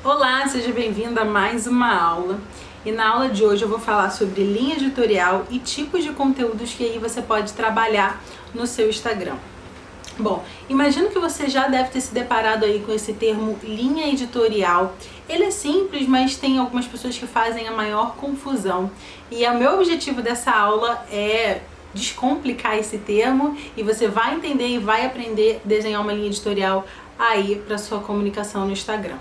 Olá, seja bem-vindo a mais uma aula. E na aula de hoje eu vou falar sobre linha editorial e tipos de conteúdos que aí você pode trabalhar no seu Instagram. Bom, imagino que você já deve ter se deparado aí com esse termo linha editorial. Ele é simples, mas tem algumas pessoas que fazem a maior confusão. E o meu objetivo dessa aula é descomplicar esse termo e você vai entender e vai aprender a desenhar uma linha editorial aí para sua comunicação no Instagram.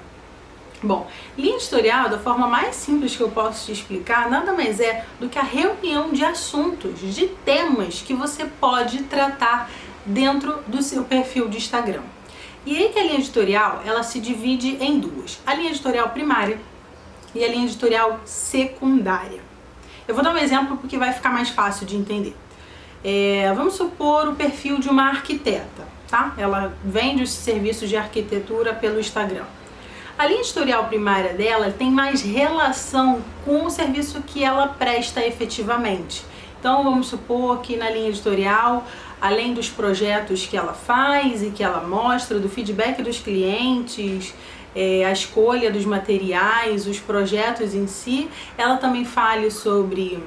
Bom, linha editorial, da forma mais simples que eu posso te explicar, nada mais é do que a reunião de assuntos, de temas que você pode tratar dentro do seu perfil de Instagram. E aí que a linha editorial, ela se divide em duas. A linha editorial primária e a linha editorial secundária. Eu vou dar um exemplo porque vai ficar mais fácil de entender. Vamos supor o perfil de uma arquiteta, tá? Ela vende os serviços de arquitetura pelo Instagram. A linha editorial primária dela tem mais relação com o serviço que ela presta efetivamente. Então vamos supor que na linha editorial, além dos projetos que ela faz e que ela mostra, do feedback dos clientes, a escolha dos materiais, os projetos em si, ela também fale sobre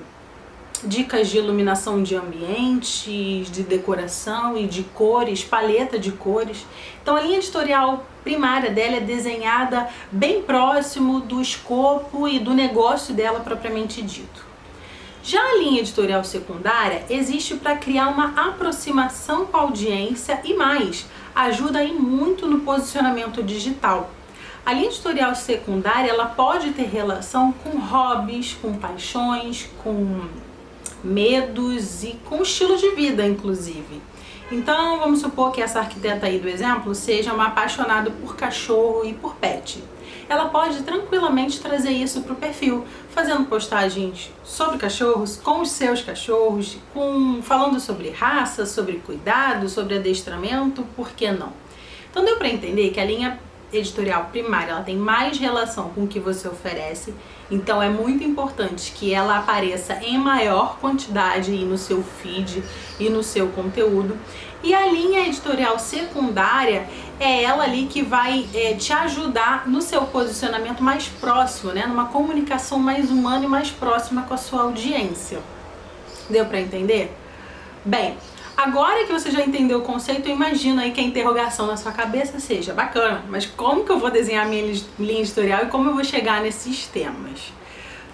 dicas de iluminação de ambientes, de decoração e de cores, paleta de cores. Então a linha editorial primária dela é desenhada bem próximo do escopo e do negócio dela propriamente dito. Já a linha editorial secundária existe para criar uma aproximação com a audiência e mais, ajuda aí muito no posicionamento digital. A linha editorial secundária ela pode ter relação com hobbies, com paixões, com medos e com estilo de vida, inclusive. Então, vamos supor que essa arquiteta aí do exemplo seja uma apaixonada por cachorro e por pet. Ela pode tranquilamente trazer isso para o perfil, fazendo postagens sobre cachorros, com os seus cachorros, falando sobre raça, sobre cuidado, sobre adestramento, por que não? Então deu para entender que a linha editorial primária ela tem mais relação com o que você oferece, então é muito importante que ela apareça em maior quantidade aí no seu feed e no seu conteúdo. E a linha editorial secundária é ela ali que vai te ajudar no seu posicionamento mais próximo, né? Numa comunicação mais humana e mais próxima com a sua audiência. Deu para entender? Bem, agora que você já entendeu o conceito, eu imagino aí que a interrogação na sua cabeça seja bacana, mas como que eu vou desenhar a minha linha editorial e como eu vou chegar nesses temas?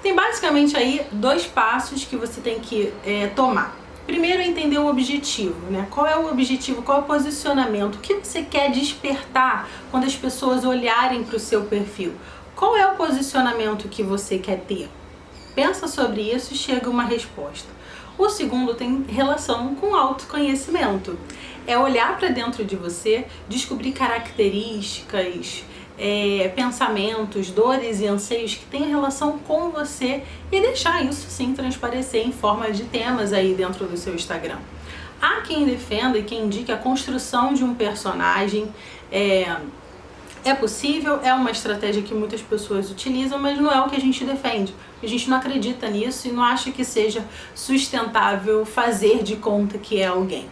Tem basicamente aí dois passos que você tem que tomar. Primeiro é entender o objetivo, né? Qual é o objetivo, qual é o posicionamento, o que você quer despertar quando as pessoas olharem para o seu perfil? Qual é o posicionamento que você quer ter? Pensa sobre isso e chega a uma resposta. O segundo tem relação com autoconhecimento. É olhar para dentro de você, descobrir características, pensamentos, dores e anseios que têm relação com você e deixar isso sim transparecer em forma de temas aí dentro do seu Instagram. Há quem defenda e quem indique a construção de um personagem. É possível, é uma estratégia que muitas pessoas utilizam, mas não é o que a gente defende. A gente não acredita nisso e não acha que seja sustentável fazer de conta que é alguém.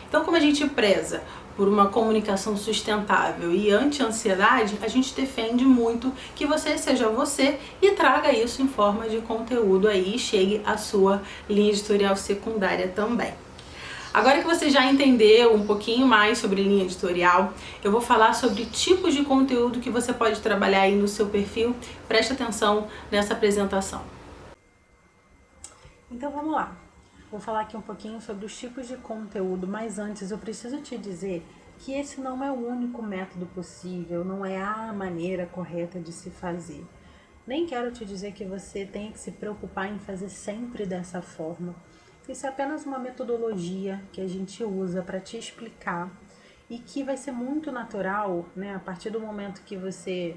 Então, como a gente preza por uma comunicação sustentável e anti-ansiedade, a gente defende muito que você seja você e traga isso em forma de conteúdo aí e chegue à sua linha editorial secundária também. Agora que você já entendeu um pouquinho mais sobre linha editorial, eu vou falar sobre tipos de conteúdo que você pode trabalhar aí no seu perfil. Preste atenção nessa apresentação. Então vamos lá. Vou falar aqui um pouquinho sobre os tipos de conteúdo, mas antes eu preciso te dizer que esse não é o único método possível, não é a maneira correta de se fazer. Nem quero te dizer que você tem que se preocupar em fazer sempre dessa forma. Isso é apenas uma metodologia que a gente usa para te explicar e que vai ser muito natural, né? A partir do momento que você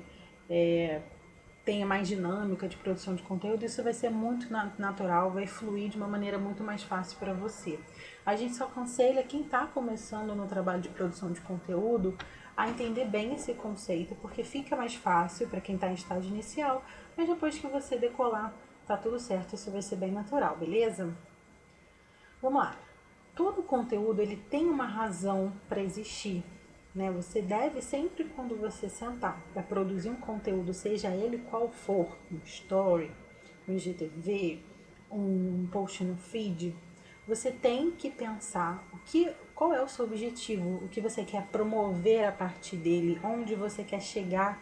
tenha mais dinâmica de produção de conteúdo, isso vai ser muito natural, vai fluir de uma maneira muito mais fácil para você. A gente só aconselha quem está começando no trabalho de produção de conteúdo a entender bem esse conceito, porque fica mais fácil para quem está em estágio inicial, mas depois que você decolar, tá tudo certo, isso vai ser bem natural, beleza? Vamos lá. Todo conteúdo ele tem uma razão para existir. né? Você deve sempre, quando você sentar para produzir um conteúdo, seja ele qual for, um story, um IGTV, um post no feed, você tem que pensar qual é o seu objetivo, o que você quer promover a partir dele, onde você quer chegar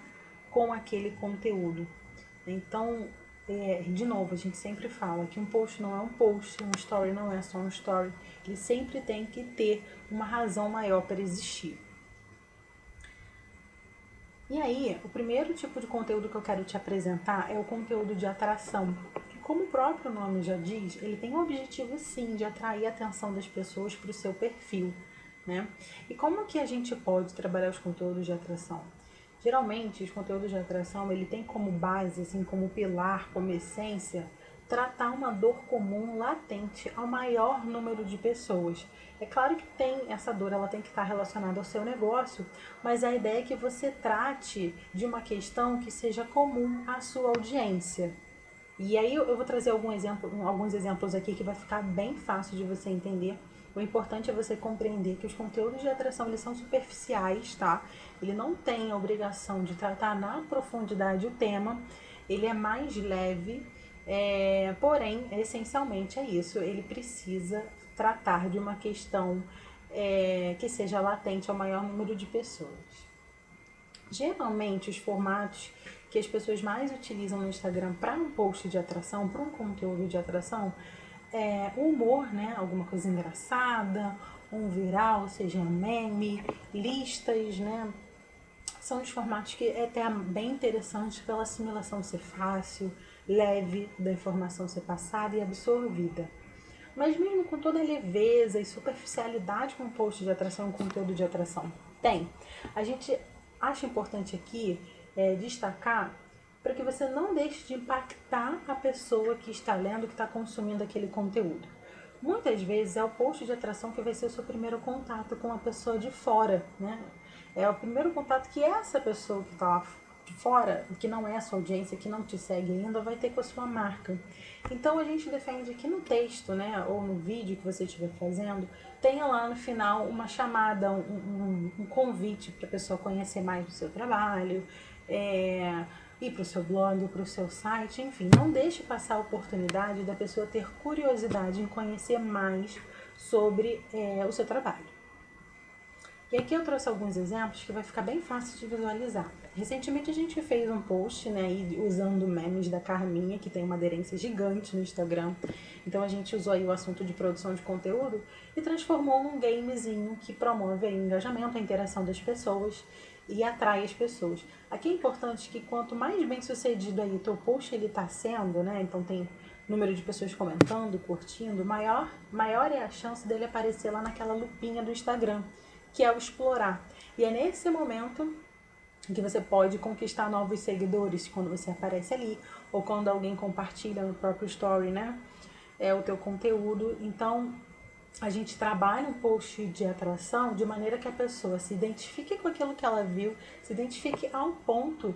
com aquele conteúdo. Então, de novo, a gente sempre fala que um post não é um post, um story não é só um story. Ele sempre tem que ter uma razão maior para existir. E aí, o primeiro tipo de conteúdo que eu quero te apresentar é o conteúdo de atração. Que, como o próprio nome já diz, ele tem o objetivo sim de atrair a atenção das pessoas para o seu perfil, né? E como que a gente pode trabalhar os conteúdos de atração? Geralmente, os conteúdos de atração, ele tem como base, assim, como pilar, como essência, tratar uma dor comum latente ao maior número de pessoas. É claro que tem essa dor, ela tem que estar relacionada ao seu negócio, mas a ideia é que você trate de uma questão que seja comum à sua audiência. E aí eu vou trazer alguns exemplos aqui que vai ficar bem fácil de você entender. O importante é você compreender que os conteúdos de atração eles são superficiais, tá? Ele não tem a obrigação de tratar na profundidade o tema, ele é mais leve, porém, essencialmente é isso, ele precisa tratar de uma questão que seja latente ao maior número de pessoas. Geralmente, os formatos que as pessoas mais utilizam no Instagram para um post de atração, para um conteúdo de atração, é o humor, né? Alguma coisa engraçada, um viral, seja um meme, listas, né? São os formatos que é até bem interessantes pela assimilação ser fácil, leve da informação ser passada e absorvida. Mas mesmo com toda a leveza e superficialidade com o post de atração e conteúdo de atração a gente acha importante aqui destacar para que você não deixe de impactar a pessoa que está lendo, que está consumindo aquele conteúdo. Muitas vezes é o post de atração que vai ser o seu primeiro contato com a pessoa de fora, né? É o primeiro contato que essa pessoa que está lá de fora, que não é a sua audiência, que não te segue ainda, vai ter com a sua marca. Então a gente defende que no texto, né, ou no vídeo que você estiver fazendo, tenha lá no final uma chamada, um convite para a pessoa conhecer mais do seu trabalho, ir para o seu blog, para o seu site, enfim, não deixe passar a oportunidade da pessoa ter curiosidade em conhecer mais sobre o seu trabalho. E aqui eu trouxe alguns exemplos que vai ficar bem fácil de visualizar. Recentemente a gente fez um post, né, usando memes da Carminha, que tem uma aderência gigante no Instagram. Então a gente usou aí o assunto de produção de conteúdo e transformou num gamezinho que promove aí o engajamento, a interação das pessoas e atrai as pessoas. Aqui é importante que quanto mais bem sucedido aí o teu post ele tá sendo, né, então tem número de pessoas comentando, curtindo, maior é a chance dele aparecer lá naquela lupinha do Instagram, que é o explorar. E é nesse momento que você pode conquistar novos seguidores, quando você aparece ali, ou quando alguém compartilha no próprio story, né? O teu conteúdo. Então, a gente trabalha um post de atração de maneira que a pessoa se identifique com aquilo que ela viu, se identifique ao ponto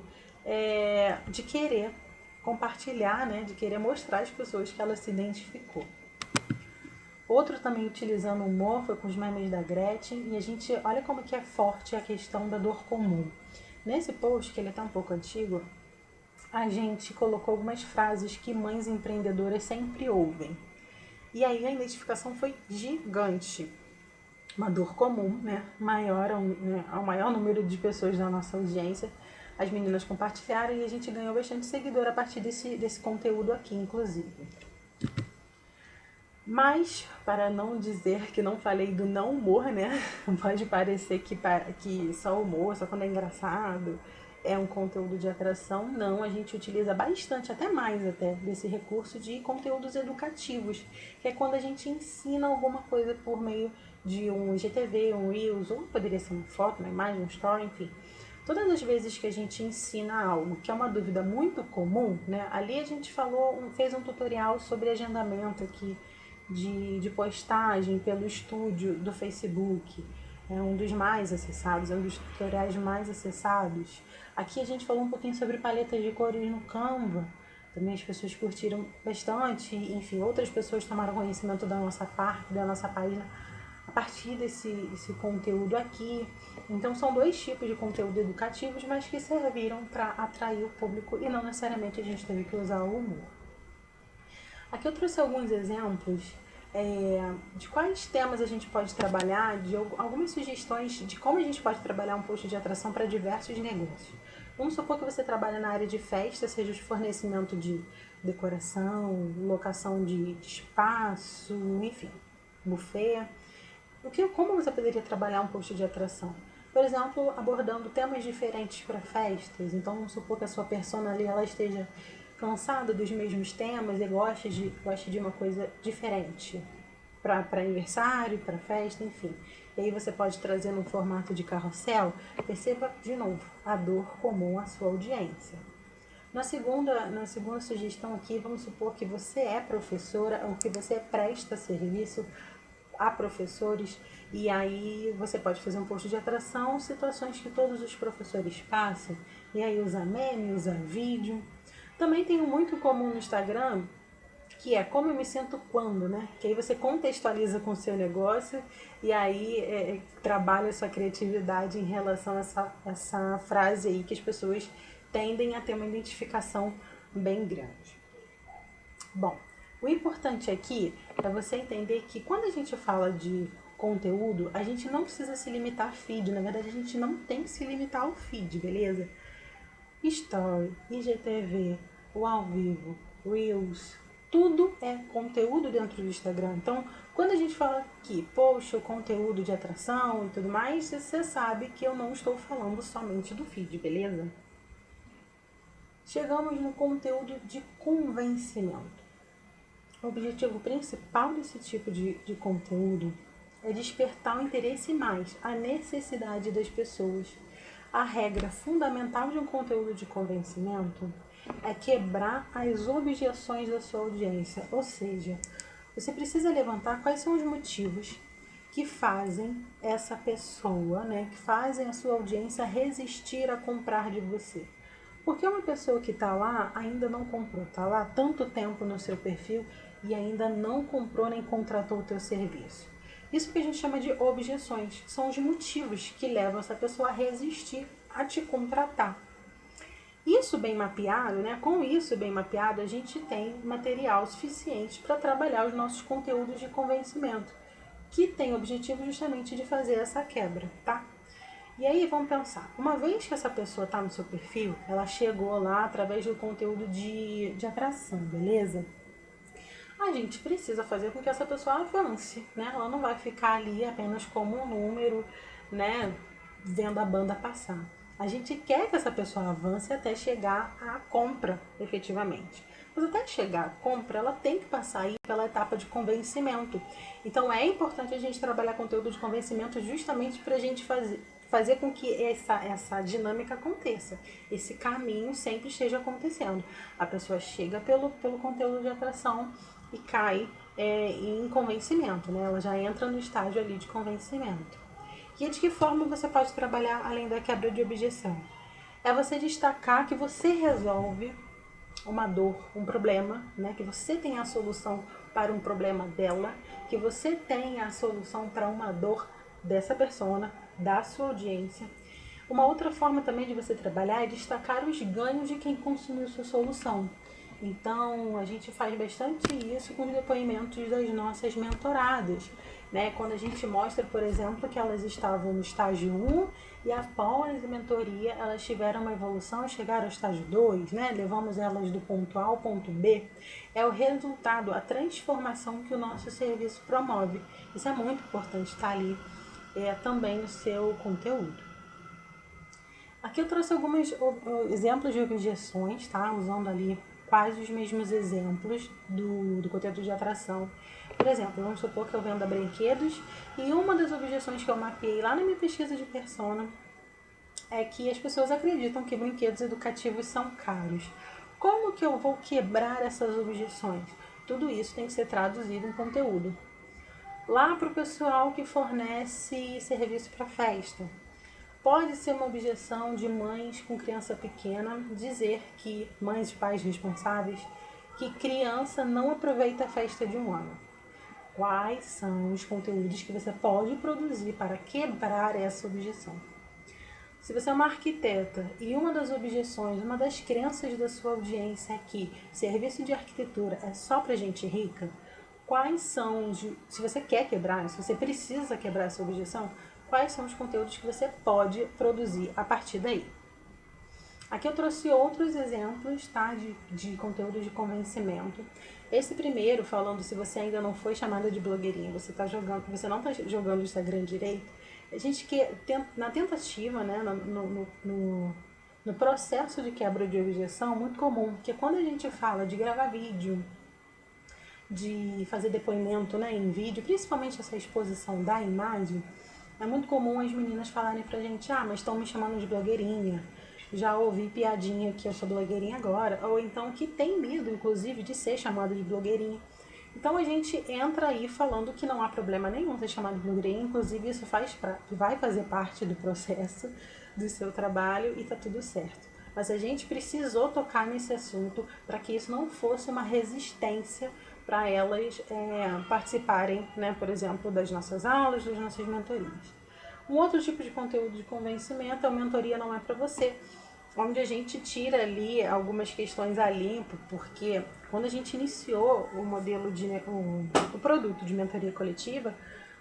de querer compartilhar, né? De querer mostrar às pessoas que ela se identificou. Outro também utilizando humor foi com os memes da Gretchen, e a gente olha como que é forte a questão da dor comum. Nesse post, que ele é até um pouco antigo, a gente colocou algumas frases que mães empreendedoras sempre ouvem. E aí a identificação foi gigante. Uma dor comum, né? Ao maior número de pessoas da nossa audiência. As meninas compartilharam e a gente ganhou bastante seguidor a partir desse conteúdo aqui, inclusive. Mas, para não dizer que não falei do não humor, né? Pode parecer que só humor, só quando é engraçado, é um conteúdo de atração. Não, a gente utiliza bastante, até mais até, desse recurso de conteúdos educativos, que é quando a gente ensina alguma coisa por meio de um IGTV, um Reels, ou poderia ser uma foto, uma imagem, um story, enfim. Todas as vezes que a gente ensina algo que é uma dúvida muito comum, né? Ali a gente fez um tutorial sobre agendamento aqui, de postagem pelo estúdio do Facebook, é um dos mais acessados, é um dos tutoriais mais acessados. Aqui a gente falou um pouquinho sobre paletas de cores no Canva, também as pessoas curtiram bastante, enfim, outras pessoas tomaram conhecimento da nossa página a partir desse conteúdo aqui. Então são dois tipos de conteúdo educativos, mas que serviram para atrair o público e não necessariamente a gente teve que usar o humor. Aqui eu trouxe alguns exemplos de quais temas a gente pode trabalhar, de algumas sugestões de como a gente pode trabalhar um post de atração para diversos negócios. Vamos supor que você trabalha na área de festa, seja de fornecimento de decoração, locação de espaço, enfim, buffet. Como você poderia trabalhar um post de atração? Por exemplo, abordando temas diferentes para festas. Então, vamos supor que a sua persona ali ela esteja cansada dos mesmos temas e goste de uma coisa diferente para aniversário, para festa, enfim. E aí você pode trazer no formato de carrossel. Perceba, de novo, a dor comum à sua audiência. Na segunda sugestão aqui, vamos supor que você é professora ou que você presta serviço a professores e aí você pode fazer um post de atração, situações que todos os professores passam, e aí usar meme, usar vídeo. Também tem um muito comum no Instagram, que é como eu me sinto quando, né? Que aí você contextualiza com o seu negócio e aí trabalha a sua criatividade em relação a essa frase aí que as pessoas tendem a ter uma identificação bem grande. Bom, o importante aqui é você entender que quando a gente fala de conteúdo, a gente não precisa se limitar a feed. Na verdade, a gente não tem que se limitar ao feed, beleza? Story, IGTV, o ao vivo, Reels, tudo é conteúdo dentro do Instagram. Então, quando a gente fala que post, o conteúdo de atração e tudo mais, você sabe que eu não estou falando somente do feed, beleza? Chegamos no conteúdo de convencimento. O objetivo principal desse tipo de conteúdo é despertar o interesse mais, a necessidade das pessoas. A regra fundamental de um conteúdo de convencimento é quebrar as objeções da sua audiência, ou seja, você precisa levantar quais são os motivos que fazem essa pessoa, que fazem a sua audiência resistir a comprar de você. Porque uma pessoa que está lá ainda não comprou, está lá há tanto tempo no seu perfil e ainda não comprou nem contratou o teu serviço. Isso que a gente chama de objeções, são os motivos que levam essa pessoa a resistir a te contratar. Isso bem mapeado, com isso bem mapeado, a gente tem material suficiente para trabalhar os nossos conteúdos de convencimento, que tem o objetivo justamente de fazer essa quebra, tá? E aí vamos pensar, uma vez que essa pessoa está no seu perfil, ela chegou lá através do conteúdo de atração, beleza? A gente precisa fazer com que essa pessoa avance, Ela não vai ficar ali apenas como um número, vendo a banda passar. A gente quer que essa pessoa avance até chegar à compra, efetivamente. Mas até chegar à compra, ela tem que passar aí pela etapa de convencimento. Então é importante a gente trabalhar conteúdo de convencimento justamente para a gente fazer com que essa dinâmica aconteça. Esse caminho sempre esteja acontecendo. A pessoa chega pelo conteúdo de atração e cai em convencimento, Ela já entra no estágio ali de convencimento. E de que forma você pode trabalhar além da quebra de objeção? É você destacar que você resolve uma dor, um problema, que você tem a solução para um problema dela, que você tem a solução para uma dor dessa persona, da sua audiência. Uma outra forma também de você trabalhar é destacar os ganhos de quem consumiu sua solução. Então, a gente faz bastante isso com os depoimentos das nossas mentoradas, Quando a gente mostra, por exemplo, que elas estavam no estágio 1 e após a mentoria elas tiveram uma evolução e chegaram ao estágio 2, Levamos elas do ponto A ao ponto B. É o resultado, a transformação que o nosso serviço promove. Isso é muito importante estar ali também no seu conteúdo. Aqui eu trouxe alguns exemplos de objeções, tá? Usando ali quase os mesmos exemplos do conteúdo de atração. Por exemplo, vamos supor que eu venda brinquedos e uma das objeções que eu mapeei lá na minha pesquisa de persona é que as pessoas acreditam que brinquedos educativos são caros. Como que eu vou quebrar essas objeções? Tudo isso tem que ser traduzido em conteúdo. Lá para o pessoal que fornece serviço para festa. Pode ser uma objeção de mães com criança pequena dizer que, mães e pais responsáveis, que criança não aproveita a festa de um ano. Quais são os conteúdos que você pode produzir para quebrar essa objeção? Se você é uma arquiteta e uma das objeções, uma das crenças da sua audiência é que serviço de arquitetura é só para gente rica, quais são, se você quer quebrar, se você precisa quebrar essa objeção, quais são os conteúdos que você pode produzir a partir daí? Aqui eu trouxe outros exemplos, tá, de conteúdo de convencimento. Esse primeiro, falando se você ainda não foi chamada de blogueirinha, você não está jogando o Instagram direito, a gente na tentativa, né, no processo de quebra de objeção, muito comum, que quando a gente fala de gravar vídeo, de fazer depoimento, né, em vídeo, principalmente essa exposição da imagem, é muito comum as meninas falarem pra gente, mas estão me chamando de blogueirinha, já ouvi piadinha que eu sou blogueirinha agora, ou então que tem medo, inclusive, de ser chamada de blogueirinha. Então a gente entra aí falando que não há problema nenhum ser chamado de blogueirinha, inclusive isso vai fazer parte do processo do seu trabalho e tá tudo certo. Mas a gente precisou tocar nesse assunto para que isso não fosse uma resistência para elas participarem, né, por exemplo, das nossas aulas, das nossas mentorias. Um outro tipo de conteúdo de convencimento é a mentoria não é para você, onde a gente tira ali algumas questões a limpo, porque quando a gente iniciou o modelo o produto de mentoria coletiva,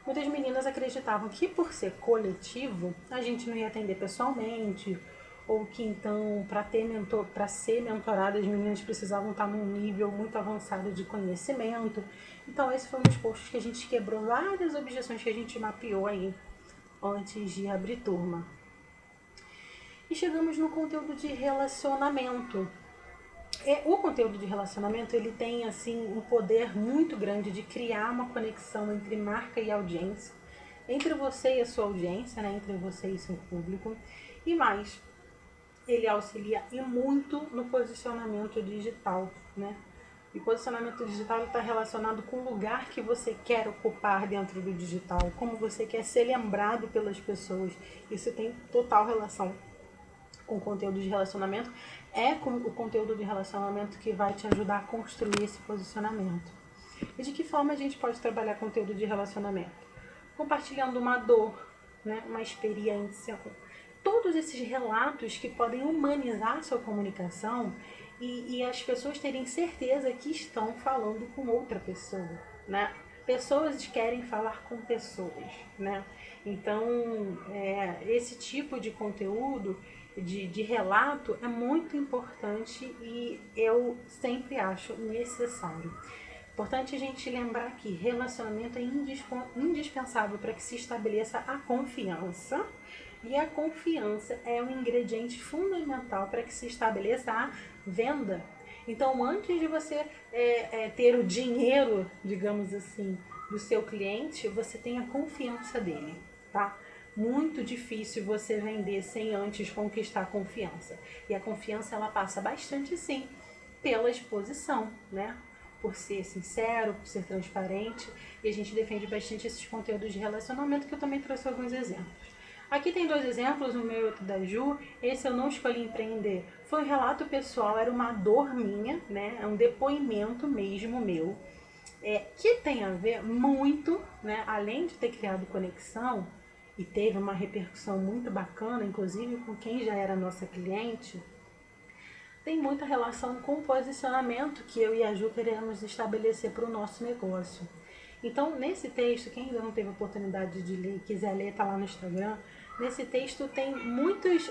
muitas meninas acreditavam que por ser coletivo, a gente não ia atender pessoalmente, ou que então para ser mentorada as meninas precisavam estar num nível muito avançado de conhecimento. Então esse foi um dos posts que a gente quebrou várias objeções que a gente mapeou aí antes de abrir turma. E chegamos no conteúdo de relacionamento. O conteúdo de relacionamento ele tem assim um poder muito grande de criar uma conexão entre marca e audiência, entre você e a sua audiência, né? Entre você e seu público. E mais, ele auxilia e muito no posicionamento digital, né? E posicionamento digital está relacionado com o lugar que você quer ocupar dentro do digital, como você quer ser lembrado pelas pessoas. Isso tem total relação com o conteúdo de relacionamento. É com o conteúdo de relacionamento que vai te ajudar a construir esse posicionamento. E de que forma a gente pode trabalhar conteúdo de relacionamento? Compartilhando uma dor, né? Uma experiência, todos esses relatos que podem humanizar a sua comunicação e as pessoas terem certeza que estão falando com outra pessoa, né? Pessoas querem falar com pessoas, né? Então, esse tipo de conteúdo, de relato, é muito importante e eu sempre acho necessário. Importante a gente lembrar que relacionamento é indispensável para que se estabeleça a confiança. E a confiança é um ingrediente fundamental para que se estabeleça a venda. Então, antes de você ter o dinheiro, digamos assim, do seu cliente, você tem a confiança dele, tá? Muito difícil você vender sem antes conquistar a confiança. E a confiança, ela passa bastante, sim, pela exposição, né? Por ser sincero, por ser transparente. E a gente defende bastante esses conteúdos de relacionamento, que eu também trouxe alguns exemplos. Aqui tem 2 exemplos, o meu e outro da Ju. Esse eu não escolhi empreender. Foi um relato pessoal, era uma dor minha, né? É um depoimento mesmo meu. Que tem a ver muito, né? Além de ter criado conexão, e teve uma repercussão muito bacana, inclusive com quem já era nossa cliente, tem muita relação com o posicionamento que eu e a Ju queremos estabelecer para o nosso negócio. Então, nesse texto, quem ainda não teve oportunidade de ler, quiser ler, tá lá no Instagram. Nesse texto tem muitos...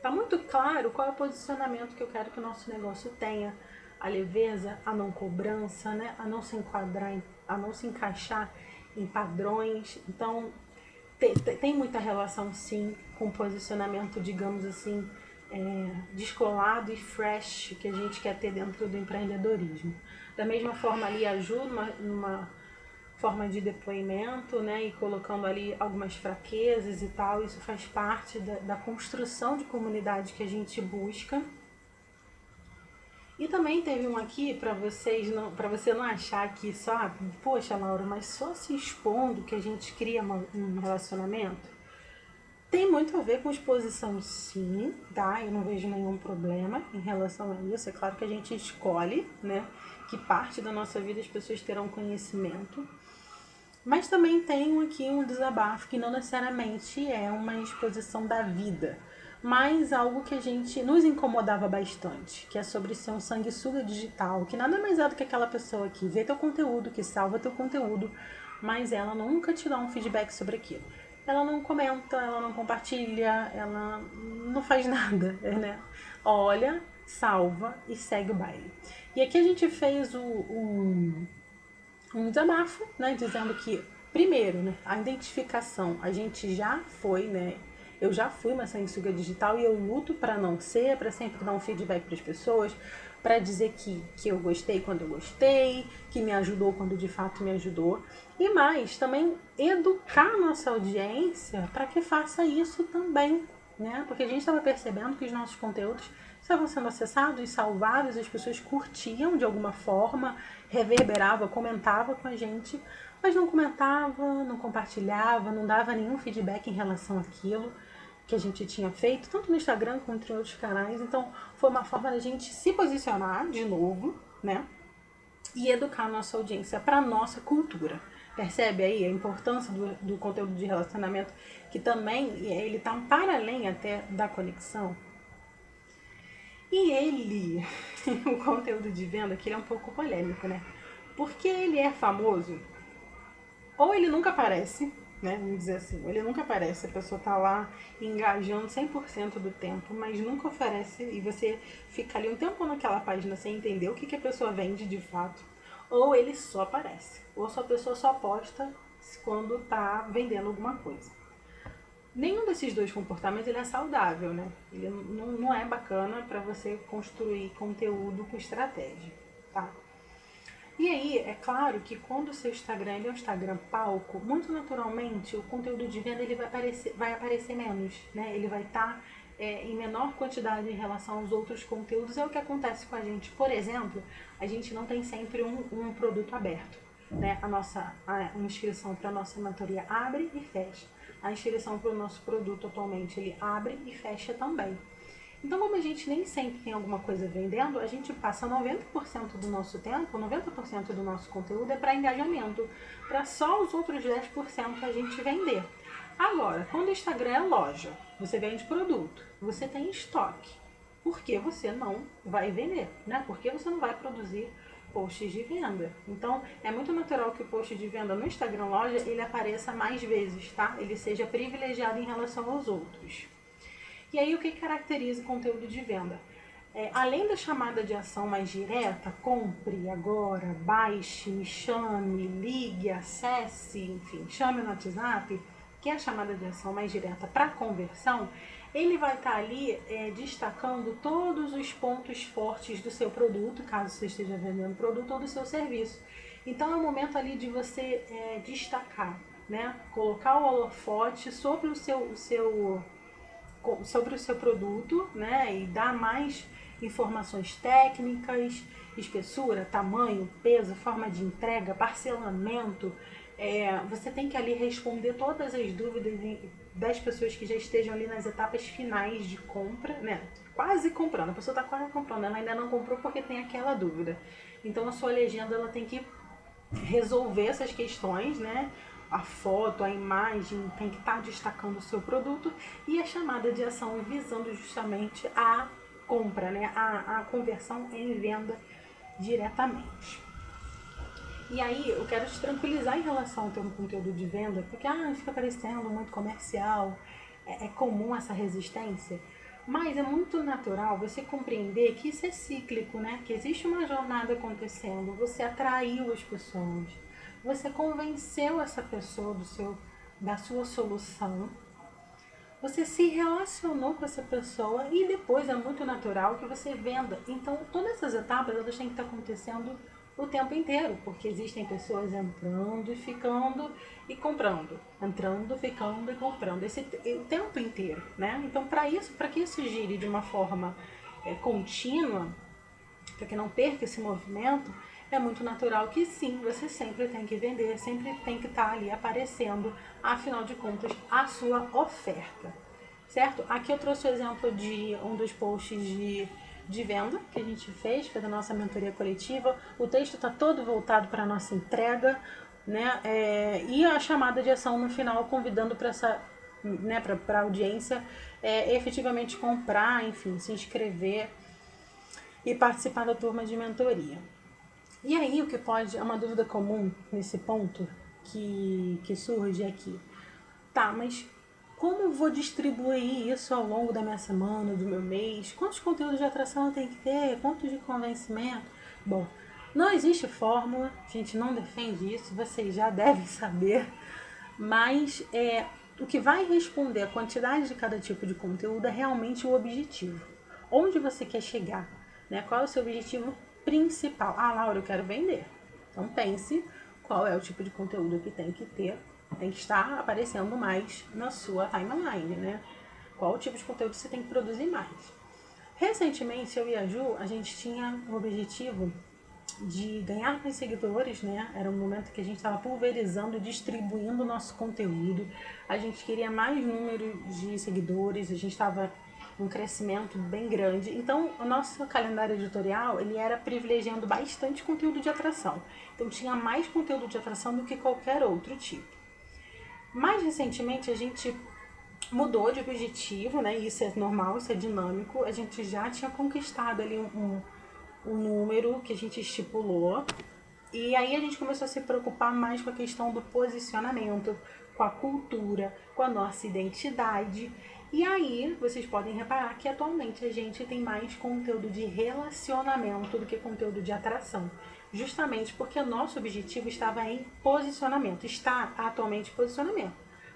tá muito claro qual é o posicionamento que eu quero que o nosso negócio tenha. A leveza, a não cobrança, né? A não se enquadrar, a não se encaixar em padrões. Então, tem muita relação, sim, com o posicionamento, digamos assim, descolado e fresh que a gente quer ter dentro do empreendedorismo. Da mesma forma ali ajuda numa forma de depoimento, né, e colocando ali algumas fraquezas e tal, isso faz parte da construção de comunidade que a gente busca. E também teve um aqui para você não achar que só, poxa Laura, mas só se expondo que a gente cria um relacionamento. Tem muito a ver com exposição, sim, tá? Eu não vejo nenhum problema em relação a isso. É claro que a gente escolhe, né, que parte da nossa vida as pessoas terão conhecimento. Mas também tem aqui um desabafo que não necessariamente é uma exposição da vida, mas algo que a gente nos incomodava bastante, que é sobre ser um sanguessuga digital, que nada mais é do que aquela pessoa que vê teu conteúdo, que salva teu conteúdo, mas ela nunca te dá um feedback sobre aquilo. Ela não comenta, ela não compartilha, ela não faz nada, né? Olha, salva e segue o baile. E aqui a gente fez um desabafo, né, dizendo que, primeiro, né, a identificação, a gente já foi, né, eu já fui uma sanguessuga digital e eu luto para não ser, para sempre dar um feedback para as pessoas, para dizer que eu gostei quando eu gostei, que me ajudou quando de fato me ajudou, e mais, também educar a nossa audiência para que faça isso também, né, porque a gente estava percebendo que os nossos conteúdos estavam sendo acessados e salvados, as pessoas curtiam de alguma forma, reverberava, comentava com a gente, mas não comentava, não compartilhava, não dava nenhum feedback em relação àquilo que a gente tinha feito, tanto no Instagram quanto em outros canais. Então foi uma forma da gente se posicionar de novo, né? E educar a nossa audiência para a nossa cultura. Percebe aí a importância do conteúdo de relacionamento, que também ele está para além até da conexão. E ele, o conteúdo de venda, que ele é um pouco polêmico, né? Porque ele é famoso, ou ele nunca aparece, né? Vamos dizer assim, ele nunca aparece, a pessoa tá lá engajando 100% do tempo, mas nunca oferece, e você fica ali um tempo naquela página sem entender o que a pessoa vende de fato. Ou ele só aparece, ou a pessoa só posta quando tá vendendo alguma coisa. Nenhum desses dois comportamentos ele é saudável, né? Ele não é bacana para você construir conteúdo com estratégia, tá? E aí, é claro que quando o seu Instagram ele é um Instagram palco, muito naturalmente o conteúdo de venda ele vai aparecer menos, né? Ele vai estar em menor quantidade em relação aos outros conteúdos. É o que acontece com a gente. Por exemplo, a gente não tem sempre um produto aberto, né? A inscrição para a nossa mentoria abre e fecha. A inscrição para o nosso produto atualmente ele abre e fecha também. Então, como a gente nem sempre tem alguma coisa vendendo, a gente passa 90% do nosso tempo, 90% do nosso conteúdo é para engajamento, para só os outros 10% a gente vender. Agora, quando o Instagram é loja, você vende produto, você tem estoque, por que você não vai vender, né? Por que você não vai produzir posts de venda? Então, é muito natural que o post de venda no Instagram loja, ele apareça mais vezes, tá? Ele seja privilegiado em relação aos outros. E aí, o que caracteriza o conteúdo de venda? Além da chamada de ação mais direta, compre agora, baixe, me chame, ligue, acesse, enfim, chame no WhatsApp, que é a chamada de ação mais direta para conversão, ele vai estar ali destacando todos os pontos fortes do seu produto, caso você esteja vendendo produto ou do seu serviço. Então é o momento ali de você destacar, né? Colocar o holofote sobre o seu produto, né? E dar mais informações técnicas, espessura, tamanho, peso, forma de entrega, parcelamento. Você tem que ali responder todas as dúvidas das pessoas que já estejam ali nas etapas finais de compra, né? Quase comprando, a pessoa está quase comprando, ela ainda não comprou porque tem aquela dúvida. Então a sua legenda ela tem que resolver essas questões, né? A foto, a imagem tem que estar destacando o seu produto e a chamada de ação visando justamente a compra, né? A conversão em venda diretamente. E aí eu quero te tranquilizar em relação ao teu conteúdo de venda, porque fica parecendo muito comercial, é comum essa resistência, mas é muito natural você compreender que isso é cíclico, né? Que existe uma jornada acontecendo, você atraiu as pessoas, você convenceu essa pessoa da sua solução, você se relacionou com essa pessoa e depois é muito natural que você venda. Então todas essas etapas elas têm que estar acontecendo o tempo inteiro, porque existem pessoas entrando e ficando e comprando, entrando, ficando e comprando, o tempo inteiro, né? Então para que isso gire de uma forma contínua, para que não perca esse movimento, é muito natural que sim, você sempre tem que vender, sempre tem que estar ali aparecendo, afinal de contas, a sua oferta, certo? Aqui eu trouxe o exemplo de um dos posts de venda que a gente fez, foi da nossa mentoria coletiva. O texto está todo voltado para a nossa entrega, né? E a chamada de ação no final, convidando para essa, né, para a audiência efetivamente comprar, enfim, se inscrever e participar da turma de mentoria. E aí o que pode, é uma dúvida comum nesse ponto que surge aqui. Tá, mas como eu vou distribuir isso ao longo da minha semana, do meu mês? Quantos conteúdos de atração eu tenho que ter? Quantos de convencimento? Bom, não existe fórmula, a gente não defende isso, vocês já devem saber, mas o que vai responder a quantidade de cada tipo de conteúdo é realmente o objetivo. Onde você quer chegar? Né? Qual é o seu objetivo principal? Ah, Laura, eu quero vender. Então pense qual é o tipo de conteúdo que tem que ter, tem que estar aparecendo mais na sua timeline, né? Qual o tipo de conteúdo você tem que produzir mais. Recentemente, eu e a Ju, a gente tinha o objetivo de ganhar mais seguidores, né? Era um momento que a gente estava pulverizando e distribuindo o nosso conteúdo. A gente queria mais número de seguidores, a gente estava um crescimento bem grande. Então, o nosso calendário editorial, ele era privilegiando bastante conteúdo de atração. Então, tinha mais conteúdo de atração do que qualquer outro tipo. Mais recentemente, a gente mudou de objetivo, né? Isso é normal, isso é dinâmico. A gente já tinha conquistado ali um número que a gente estipulou. E aí a gente começou a se preocupar mais com a questão do posicionamento, com a cultura, com a nossa identidade. E aí vocês podem reparar que atualmente a gente tem mais conteúdo de relacionamento do que conteúdo de atração. Justamente porque o nosso objetivo estava em posicionamento, está atualmente em posicionamento.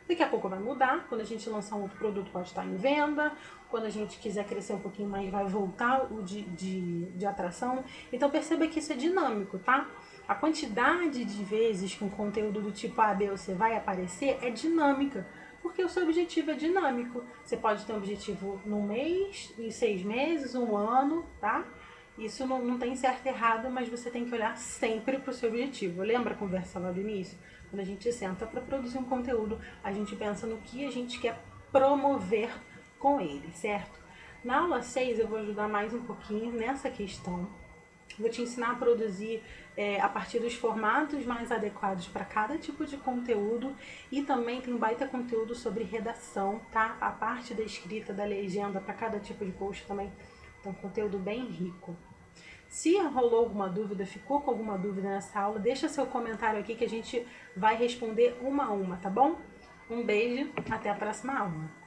Daqui a pouco vai mudar, quando a gente lançar um outro produto pode estar em venda, quando a gente quiser crescer um pouquinho mais vai voltar o de atração. Então perceba que isso é dinâmico, tá? A quantidade de vezes que um conteúdo do tipo A, B ou C vai aparecer é dinâmica, porque o seu objetivo é dinâmico. Você pode ter um objetivo num mês, em 6 meses, um ano, tá? Isso não tem certo e errado, mas você tem que olhar sempre para o seu objetivo. Lembra a conversa lá do início? Quando a gente senta para produzir um conteúdo, a gente pensa no que a gente quer promover com ele, certo? Na aula 6 eu vou ajudar mais um pouquinho nessa questão. Vou te ensinar a produzir a partir dos formatos mais adequados para cada tipo de conteúdo, e também tem um baita conteúdo sobre redação, tá? A parte da escrita, da legenda para cada tipo de post também. Então, conteúdo bem rico. Se rolou alguma dúvida, ficou com alguma dúvida nessa aula, deixa seu comentário aqui que a gente vai responder uma a uma, tá bom? Um beijo, até a próxima aula.